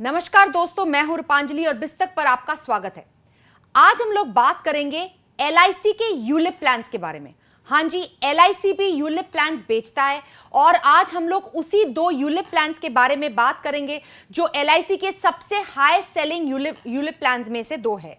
नमस्कार दोस्तों, मैं हूं रूपांजलि और बिस्तक पर आपका स्वागत है। आज हम लोग बात करेंगे एलआईसी के यूलिप प्लान्स के बारे में। हाँ जी, एलआईसी भी यूलिप प्लान्स बेचता है और आज हम लोग उसी दो यूलिप प्लान्स के बारे में बात करेंगे जो एलआईसी के सबसे हाई सेलिंग यूलिप प्लान्स में से दो है।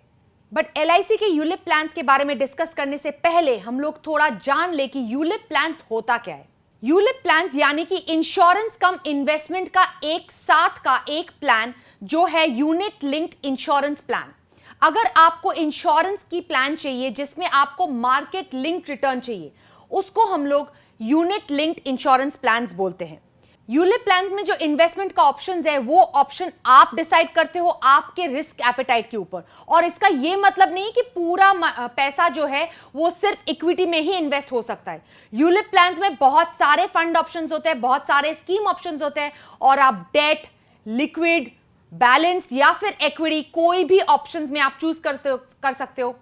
बट एलआईसी के यूलिप प्लान्स के बारे में डिस्कस करने से पहले हम लोग थोड़ा जान ले कि यूलिप प्लान्स होता क्या है। यूलिप प्लान्स यानी कि इंश्योरेंस कम इन्वेस्टमेंट का एक साथ का एक प्लान जो है यूनिट लिंक्ड इंश्योरेंस प्लान। अगर आपको इंश्योरेंस की प्लान चाहिए जिसमें आपको मार्केट लिंक्ड रिटर्न चाहिए, उसको हम लोग यूनिट लिंक्ड इंश्योरेंस प्लान्स बोलते हैं। यूलिप प्लान्स में जो इन्वेस्टमेंट का ऑप्शन है वो ऑप्शन आप डिसाइड करते हो आपके रिस्क एपेटाइट के ऊपर। और इसका ये मतलब नहीं कि पूरा पैसा जो है वो सिर्फ इक्विटी में ही इन्वेस्ट हो सकता है। यूलिप प्लान्स में बहुत सारे फंड ऑप्शंस होते हैं, बहुत सारे स्कीम ऑप्शंस होते हैं और आप डेट, लिक्विड, बैलेंस्ड या फिर इक्विटी कोई भी ऑप्शंस में आप चूज कर सकते हो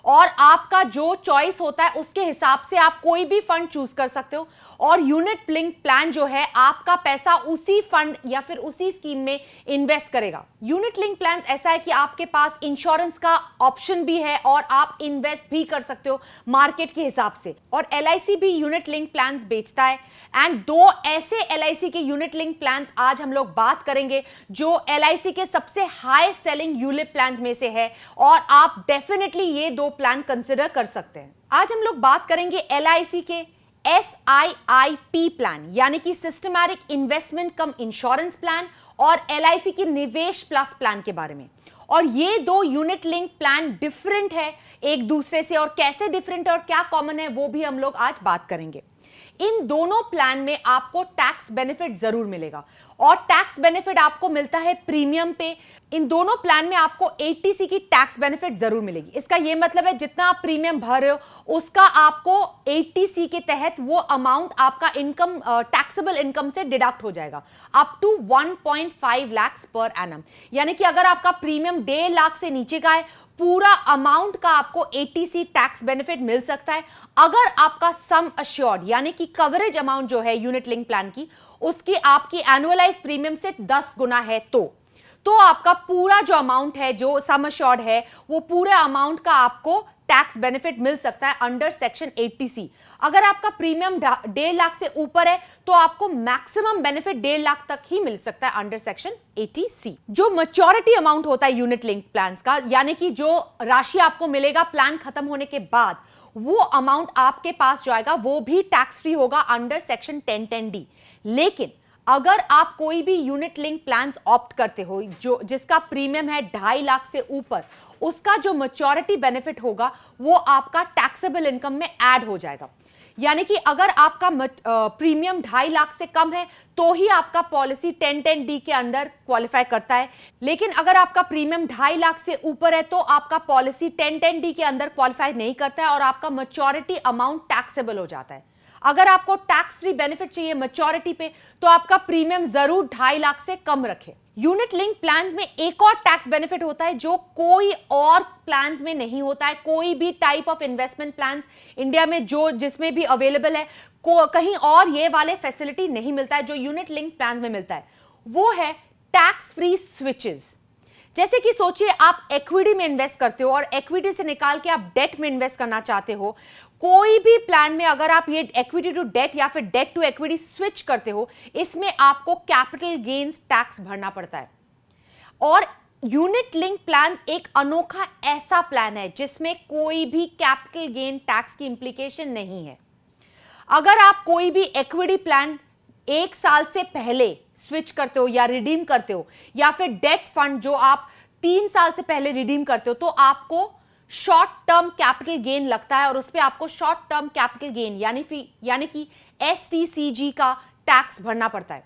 और आपका जो चॉइस होता है उसके हिसाब से आप कोई भी फंड चूज कर सकते हो। और यूनिट लिंक प्लान जो है आपका पैसा उसी फंड या फिर उसी स्कीम में इन्वेस्ट करेगा। यूनिट लिंक प्लान ऐसा है कि आपके पास इंश्योरेंस का ऑप्शन भी है और आप इन्वेस्ट भी कर सकते हो मार्केट के हिसाब से। और एलआईसी भी यूनिट लिंक प्लान्स बेचता है एंड दो ऐसे एलआईसी के यूनिट लिंक प्लान्स आज हम लोग बात करेंगे जो एलआईसी के सबसे हाई सेलिंग यूलिप प्लान्स में से है और आप डेफिनेटली ये दो प्लान कंसिडर कर सकते हैं। आज हम लोग बात करेंगे एलआईसी के SIIP प्लान यानी कि सिस्टमैटिक इन्वेस्टमेंट कम इंश्योरेंस प्लान और एलआईसी के निवेश प्लस प्लान के बारे में। और ये दो यूनिट लिंक प्लान डिफरेंट है एक दूसरे से, और कैसे डिफरेंट है और क्या कॉमन है वो भी हम लोग आज बात करेंगे। इन दोनों प्लान में आपको टैक्स बेनिफिट जरूर मिलेगा और टैक्स बेनिफिट आपको मिलता है प्रीमियम पे। इन दोनों प्लान में आपको 80C की टैक्स बेनिफिट जरूर मिलेगी। इसका यह मतलब है जितना आप प्रीमियम भर रहे हो उसका आपको 80C के तहत वो अमाउंट आपका इनकम टैक्सेबल इनकम से डिडक्ट हो जाएगा up to 1.5 lakh per annum. यानी कि अगर आपका प्रीमियम 1.5 लाख से नीचे का है, पूरा अमाउंट का आपको 80C टैक्स बेनिफिट मिल सकता है। अगर आपका सम अश्योर्ड यानी कि कवरेज अमाउंट जो है यूनिट लिंक प्लान की उसकी आपकी एनुअलाइज प्रीमियम से 10 गुना है तो आपका पूरा जो अमाउंट है जो सम अश्योर्ड है वो पूरे अमाउंट का आपको टैक्स बेनिफिट मिल सकता है अंडर सेक्शन 80C। अगर आपका प्रीमियम 1.5 लाख से ऊपर है तो आपको मैक्सिमम बेनिफिट 1.5 लाख तक ही मिल सकता है अंडर सेक्शन 80C। जो मैच्योरिटी अमाउंट होता है यूनिट लिंक प्लान्स का यानी कि जो राशि आपको मिलेगा प्लान खत्म होने के बाद, वो अमाउंट आपके पास जो आएगा वो भी टैक्स फ्री होगा अंडर सेक्शन 1010D। लेकिन अगर आप कोई भी यूनिट लिंक प्लान्स ऑप्ट करते हो जिसका प्रीमियम है 2.5 लाख से ऊपर, उसका जो मैच्योरिटी बेनिफिट होगा वो आपका टैक्सेबल इनकम में ऐड हो जाएगा। यानी कि अगर आपका प्रीमियम 2.5 लाख से कम है तो ही आपका पॉलिसी 1010D के अंडर क्वालिफाई करता है। लेकिन अगर आपका प्रीमियम 2.5 लाख से ऊपर है तो आपका पॉलिसी 1010D के अंदर क्वालिफाई नहीं करता है और आपका मैच्योरिटी अमाउंट टैक्सेबल हो जाता है। अगर आपको टैक्स फ्री बेनिफिट चाहिए मैच्योरिटी पे तो आपका प्रीमियम जरूर 2.5 लाख से कम रखें। यूनिट लिंक प्लान्स में एक और टैक्स बेनिफिट होता है जो कोई और प्लान्स में नहीं होता है। कोई भी type of investment plans India में जिसमें भी अवेलेबल है कहीं और ये वाले फैसिलिटी नहीं मिलता है जो यूनिट लिंक प्लान्स में मिलता है। वो है टैक्स फ्री स्विचेस। जैसे कि सोचिए आप इक्विटी में इन्वेस्ट करते हो और इक्विटी से निकाल के आप डेट में इन्वेस्ट करना चाहते हो। कोई भी प्लान में अगर आप ये इक्विटी टू डेट या फिर डेट टू इक्विटी स्विच करते हो, इसमें आपको कैपिटल गेन्स टैक्स भरना पड़ता है। और यूनिट लिंक प्लान एक अनोखा ऐसा प्लान है जिसमें कोई भी कैपिटल गेन टैक्स की इंप्लीकेशन नहीं है। अगर आप कोई भी इक्विटी प्लान 1 साल से पहले स्विच करते हो या रिडीम करते हो या फिर डेट फंड जो आप 3 साल से पहले रिडीम करते हो तो आपको शॉर्ट टर्म कैपिटल गेन लगता है और उस पर आपको शॉर्ट टर्म कैपिटल गेन यानी कि STCG का टैक्स भरना पड़ता है।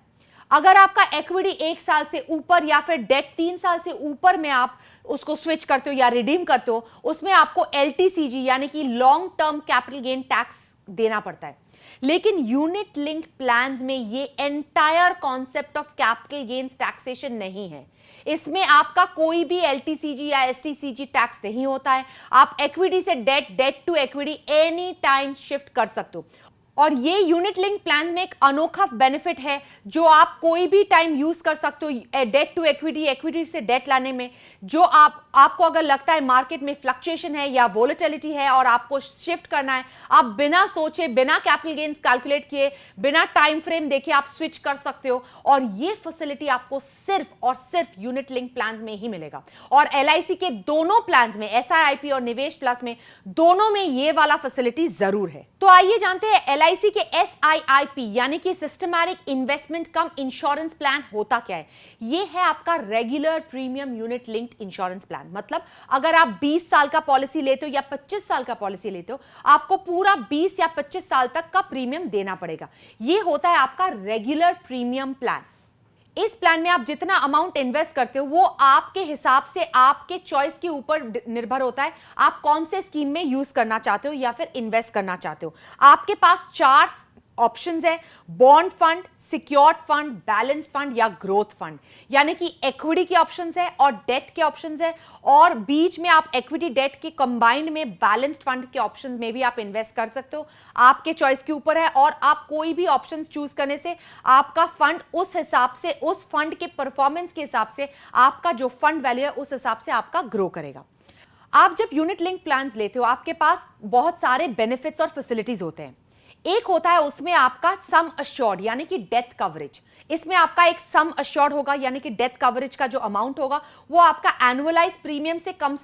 अगर आपका इक्विटी 1 साल से ऊपर या फिर डेट 3 साल से ऊपर में आप उसको स्विच करते हो या रिडीम करते हो, उसमें आपको LTCG यानी कि long term capital gain tax देना पड़ता है। लेकिन यूनिट लिंक्ड प्लान्स में ये entire concept of capital gains taxation नहीं है। इसमें आपका कोई भी LTCG या STCG टैक्स नहीं होता है। आप इक्विटी से debt, debt to equity any time shift कर सकते हो। और ये यूनिट लिंक प्लान में एक अनोखा बेनिफिट है जो आप कोई भी टाइम यूज कर सकते हो डेट टू इक्विटी, इक्विटी से डेट लाने में। जो आपको अगर लगता है मार्केट में फ्लक्चुएशन है या वोलेटिलिटी है और आपको शिफ्ट करना है, आप बिना सोचे, बिना कैपिटल गेन्स कैलकुलेट किए, बिना टाइम फ्रेम देखे आप स्विच कर सकते हो। और ये फैसिलिटी आपको सिर्फ और सिर्फ यूनिट लिंक प्लान में ही मिलेगा। और एलआईसी के दोनों प्लान में, एसआईआईपी और निवेश प्लस में, दोनों में ये वाला फैसिलिटी जरूर है। तो आइए जानते हैं एलआईसी के एसआईआईपी यानी कि सिस्टमैटिक इन्वेस्टमेंट कम इंश्योरेंस प्लान होता क्या है। ये है आपका regular premium unit linked insurance plan. मतलब अगर आप 20 साल का पॉलिसी लेते हो या 25 साल का पॉलिसी लेते हो, आपको पूरा 20 या 25 साल तक का प्रीमियम देना पड़ेगा। ये होता है आपका रेगुलर प्रीमियम प्लान। इस प्लान में आप जितना अमाउंट इन्वेस्ट करते हो वो आपके हिसाब से, आपके चॉइस के ऊपर निर्भर होता है आप कौन से स्कीम में यूज करना चाहते हो या फिर इन्वेस्ट करना चाहते हो। आपके पास 4 ऑप्शंस है: bond fund, secured fund, balance fund या ग्रोथ फंड। यानी कि इक्विटी के ऑप्शंस है और डेट के ऑप्शंस है, और बीच में आप इक्विटी डेट के कंबाइंड में बैलेंस्ड फंड के ऑप्शंस में भी आप इन्वेस्ट कर सकते हो। आपके चॉइस के ऊपर है, और आप कोई भी ऑप्शंस चूज करने से आपका फंड उस हिसाब से, उस फंड के परफॉर्मेंस के हिसाब से, आपका जो फंड वैल्यू है उस हिसाब से आपका ग्रो करेगा। आप जब यूनिट लिंक प्लान्स लेते हो, आपके पास बहुत सारे बेनिफिट्स और फैसिलिटीज होते हैं। एक होता है उसमें आपका सम अश्योर्ड यानी कि डेथ कवरेज। इसमें आपका एक सम अश्योर्ड होगा यानी कि डेथ कवरेज का जो अमाउंट होगा वो आपका एनुअलाइज प्रीमियम से कम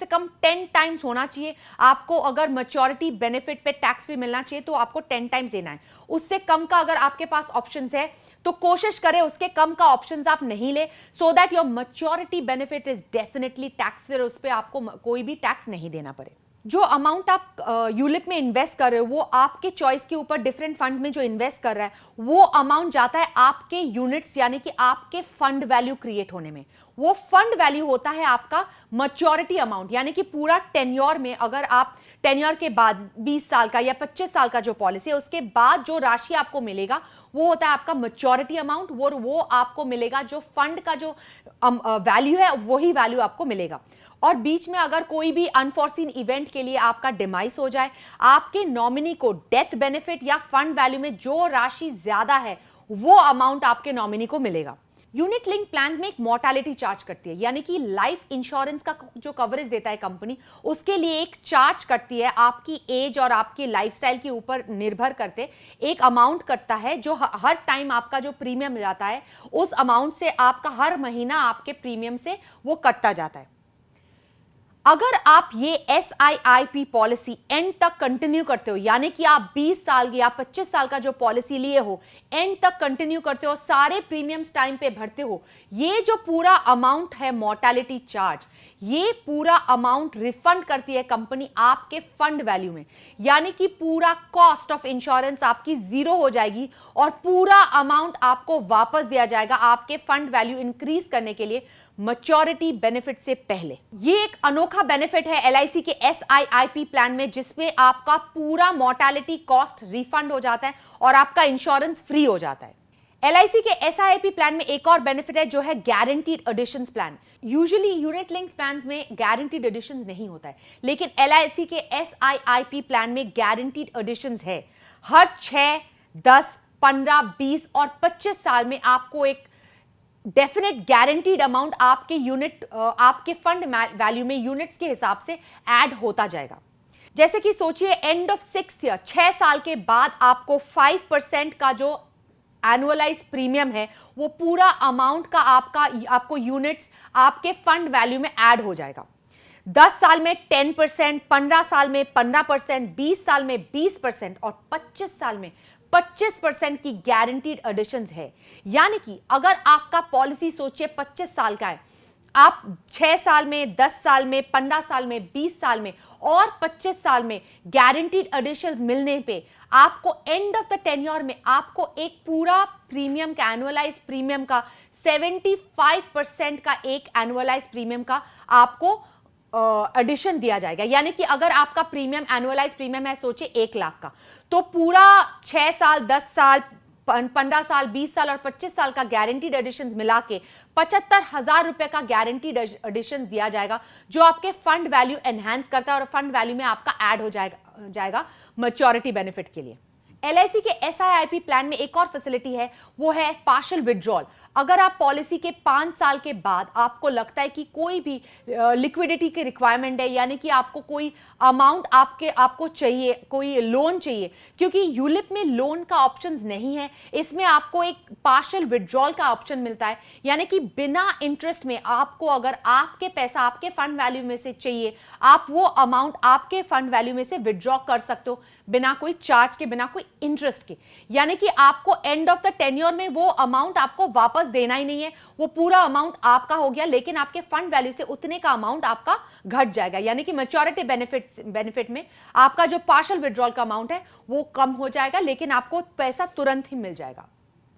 10 टाइम्स होना चाहिए। आपको अगर मैच्योरिटी बेनिफिट पे टैक्स फ्री मिलना चाहिए तो आपको 10 टाइम्स देना है। उससे कम का अगर आपके पास ऑप्शंस है तो कोशिश करें उसके कम का ऑप्शंस आप नहीं ले, so that your maturity benefit is definitely tax free, उस पर आपको कोई भी टैक्स नहीं देना पड़े। जो अमाउंट आप यूलिप में इन्वेस्ट कर रहे हो वो आपके चॉइस के ऊपर, डिफरेंट फंड्स में जो इन्वेस्ट कर रहा है वो अमाउंट जाता है आपके यूनिट्स यानी कि आपके फंड वैल्यू क्रिएट होने में। वो फंड वैल्यू होता है आपका मैच्योरिटी अमाउंट, यानी कि पूरा टेन्योर में, अगर आप टेन्योर के बाद 20 साल का या 25 साल का जो पॉलिसी है उसके बाद जो राशि आपको मिलेगा वो होता है आपका मैच्योरिटी अमाउंट। वो आपको मिलेगा जो फंड का जो वैल्यू है वही वैल्यू आपको मिलेगा। और बीच में अगर कोई भी अनफॉर्सीन इवेंट के लिए आपका डिमाइस हो जाए, आपके नॉमिनी को डेथ बेनिफिट या फंड वैल्यू में जो राशि ज्यादा है वो अमाउंट आपके नॉमिनी को मिलेगा। यूनिट लिंक प्लान्स में एक मोर्टेलिटी चार्ज करती है, यानी कि लाइफ इंश्योरेंस का जो कवरेज देता है कंपनी, उसके लिए एक चार्ज करती है। आपकी एज और आपके लाइफस्टाइल के ऊपर निर्भर करते एक अमाउंट करता है जो हर टाइम आपका जो प्रीमियम जाता है उस अमाउंट से आपका हर महीना आपके प्रीमियम से वो कटता जाता है। अगर आप ये एसआईआईपी पॉलिसी एंड तक कंटिन्यू करते हो, यानी कि आप 20 साल या 25 साल का जो पॉलिसी लिए हो एंड तक कंटिन्यू करते हो, सारे प्रीमियम्स टाइम पे भरते हो, ये जो पूरा अमाउंट है मोर्टेलिटी चार्ज, ये पूरा अमाउंट रिफंड करती है कंपनी आपके फंड वैल्यू में। यानी कि पूरा कॉस्ट ऑफ इंश्योरेंस आपकी जीरो हो जाएगी और पूरा अमाउंट आपको वापस दिया जाएगा आपके फंड वैल्यू इंक्रीज करने के लिए मैच्योरिटी बेनिफिट से पहले। ये एक अनोखा बेनिफिट है एलआईसी के एसआईआईपी प्लान में, जिसमें आपका पूरा मोर्टेलिटी कॉस्ट रिफंड हो जाता है और आपका इंश्योरेंस फ्री हो जाता है। एलआईसी के एसआईआईपी प्लान में एक और बेनिफिट है जो है guaranteed additions plan. Usually unit linked plans में गारंटीड एडिशंस नहीं होता है, लेकिन एलआईसी के एसआईआईपी प्लान में गारंटीड एडिशंस है। हर 6, 10, 15, 20 और 25 साल में आपको एक डेफिनेट गारंटीड अमाउंट आपके यूनिट, आपके फंड वैल्यू में यूनिट्स के हिसाब से ऐड होता जाएगा। जैसे कि सोचिए एंड ऑफ 6th ईयर, 6 साल के बाद आपको 5% का जो एनुअलाइज प्रीमियम है वो पूरा अमाउंट का आपको यूनिट्स आपके फंड वैल्यू में ऐड हो जाएगा। 10 साल में 10%, 15 साल में 15%, 20 साल में 20% और 25 साल में 25% की गारंटीड एडिशंस है। यानी कि अगर आपका पॉलिसी सोचिए 25 साल का है, आप 6 साल में, 10 साल में, 15 साल में, 20 साल में और 25 साल में गारंटीड एडिशंस मिलने पे आपको एंड ऑफ द टेन्योर में आपको एक पूरा प्रीमियम का, एनुअलाइज प्रीमियम का 75% का एक एनुअलाइज प्रीमियम का आपको एडिशन दिया जाएगा। यानी कि अगर आपका प्रीमियम, एनुअलाइज प्रीमियम है सोचिए 1 लाख का, तो पूरा 6 साल, 10 साल, 15 साल, 20 साल और 25 साल का गारंटीड एडिशंस मिला के 75,000 रुपए का गारंटीड एडिशंस दिया जाएगा, जो आपके फंड वैल्यू एनहांस करता है और फंड वैल्यू में आपका ऐड हो जाएगा मैच्योरिटी बेनिफिट के लिए। LIC के SIIP प्लान में एक और फैसिलिटी है, वो है पार्शियल विड्रॉल। अगर आप पॉलिसी के 5 साल के बाद आपको लगता है कि कोई भी लिक्विडिटी की रिक्वायरमेंट है, यानी कि आपको कोई अमाउंट आपको चाहिए, कोई लोन चाहिए, क्योंकि यूलिप में लोन का ऑप्शंस नहीं है, इसमें आपको एक पार्शियल विड्रॉल का ऑप्शन मिलता है, यानी कि बिना इंटरेस्ट में आपको अगर आपके पैसा आपके फंड वैल्यू में से चाहिए, आप वो अमाउंट आपके फंड वैल्यू में से विड्रॉ कर सकते हो बिना कोई चार्ज के, बिना कोई इंटरेस्ट के। यानी कि आपको एंड ऑफ द टेन्योर में वो अमाउंट आपको वापस देना ही नहीं है, वो पूरा अमाउंट आपका हो गया, लेकिन आपके फंड वैल्यू से उतने का अमाउंट आपका घट जाएगा। यानी कि मैच्योरिटी बेनिफिट में आपका जो पार्शियल विड्रॉल का अमाउंट है वो कम हो जाएगा, लेकिन आपको पैसा तुरंत ही मिल जाएगा।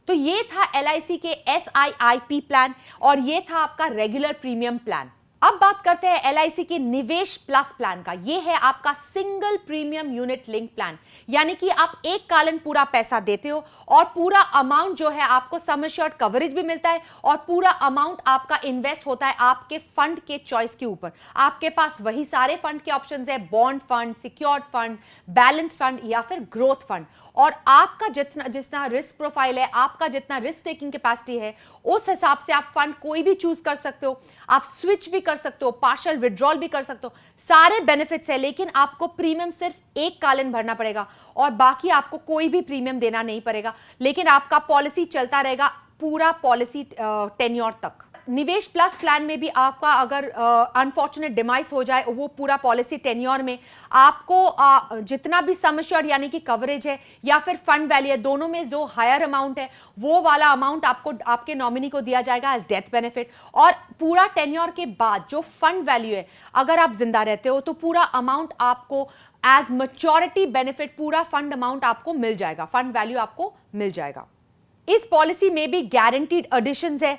तो ये था LIC के SIIP प्लान और ये था आपका रेगुलर प्रीमियम प्लान। अब बात करते हैं LIC के निवेश प्लस प्लान का। ये है आपका single premium unit link plan, यानी कि आप एक कालन पूरा पैसा देते हो और पूरा अमाउंट जो है आपको सम एश्योर्ड कवरेज भी मिलता है और पूरा अमाउंट आपका इन्वेस्ट होता है आपके फंड के चॉइस के ऊपर। आपके पास वही सारे फंड के ऑप्शंस है, bond fund, secured fund, balance fund या फिर ग्रोथ फंड। और आपका जितना रिस्क प्रोफाइल है, आपका जितना रिस्क टेकिंग कैपेसिटी है, उस हिसाब से आप फंड कोई भी चूज कर सकते हो। आप स्विच भी कर सकते हो, पार्शियल विड्रॉल भी कर सकते हो, सारे बेनिफिट्स है, लेकिन आपको प्रीमियम सिर्फ एक कालन भरना पड़ेगा और बाकी आपको कोई भी प्रीमियम देना नहीं पड़ेगा, लेकिन आपका पॉलिसी चलता रहेगा पूरा पॉलिसी टेन्योर तक। निवेश प्लस प्लान में भी आपका अगर अनफॉर्चुनेट डिमाइस हो जाए वो पूरा पॉलिसी टेन्योर में आपको जितना भी सम एश्योर्ड यानी कि कवरेज है या फिर फंड वैल्यू है, दोनों में जो हायर अमाउंट है वो वाला अमाउंट आपको आपके नॉमिनी को दिया जाएगा एज डेथ बेनिफिट। और पूरा टेन्योर के बाद जो फंड वैल्यू है, अगर आप जिंदा रहते हो तो पूरा अमाउंट आपको एज मैच्योरिटी बेनिफिट पूरा फंड अमाउंट आपको मिल जाएगा, फंड वैल्यू आपको मिल जाएगा। इस पॉलिसी में भी गारंटीड एडिशंस है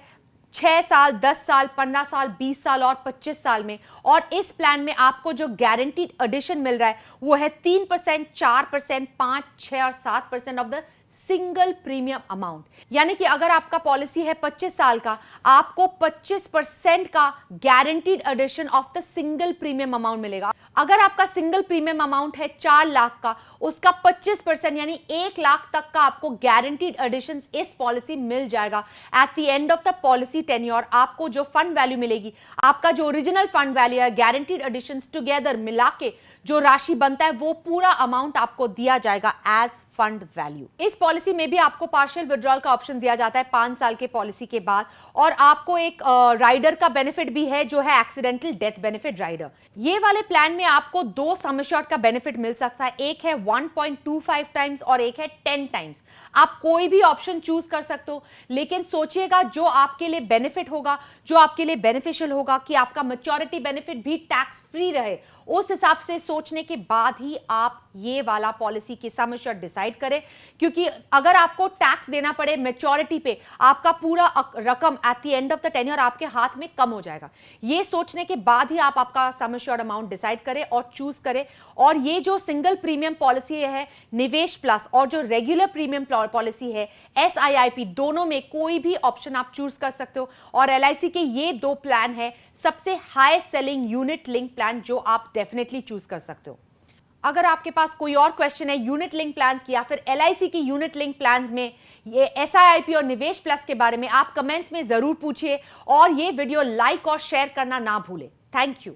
6 साल, 10 साल, 15 साल, 20 साल और 25 साल में। और इस प्लान में आपको जो गारंटीड एडिशन मिल रहा है वो है 3%, 4%, 5%, 6% और 7% of the single premium amount. यानी कि अगर आपका पॉलिसी है 25 साल का, आपको 25% का guaranteed addition of the single premium amount मिलेगा। अगर आपका सिंगल प्रीमियम अमाउंट है 4 लाख का, उसका 25% यानी 1 लाख तक का आपको गारंटीड एडिशन इस पॉलिसी मिल जाएगा। At the end of the policy tenure आपको जो फंड वैल्यू मिलेगी, आपका जो ओरिजिनल फंड वैल्यू है, गारंटीड एडिशन टुगेदर मिला के जो राशि बनता है वो पूरा अमाउंट आपको दिया जाएगा एज फंड वैल्यू। इस पॉलिसी में भी आपको पार्शियल विड्रॉल का ऑप्शन दिया जाता है 5 साल के पॉलिसी के बाद, और आपको एक राइडर का बेनिफिट भी है जो है एक्सीडेंटल डेथ बेनिफिट राइडर। ये वाले प्लान में आपको 2 सम एश्योर्ड का बेनिफिट मिल सकता है, एक है 1.25 टाइम्स और एक है 10 टाइम्स। आप कोई भी ऑप्शन चूज कर सकते हो, लेकिन सोचिएगा जो आपके लिए बेनिफिट होगा, जो आपके लिए बेनिफिशियल होगा कि आपका मैच्योरिटी बेनिफिट भी टैक्स फ्री रहे, उस हिसाब से सोचने के बाद ही आप ये वाला पॉलिसी की सम एश्योर्ड डिसाइड करें। क्योंकि अगर आपको टैक्स देना पड़े मैच्योरिटी पे, आपका पूरा रकम at the end of the tenure आपके हाथ में कम हो जाएगा। ये सोचने के बाद ही आप आपका सम एश्योर्ड अमाउंट डिसाइड करें और चूज करें। और ये जो सिंगल प्रीमियम पॉलिसी है निवेश प्लस और जो रेगुलर प्रीमियम पॉलिसी है SIIP, दोनों में कोई भी ऑप्शन आप चूज कर सकते हो। और LIC के ये 2 प्लान है सबसे high selling unit link plan जो आप डेफिनेटली चूज कर सकते हो। अगर आपके पास कोई और क्वेश्चन है यूनिट लिंक प्लान्स की या फिर LIC की यूनिट लिंक प्लान्स में ये SIIP और निवेश प्लस के बारे में, आप कमेंट्स में जरूर पूछिए और ये वीडियो लाइक और शेयर करना ना भूलें। Thank you.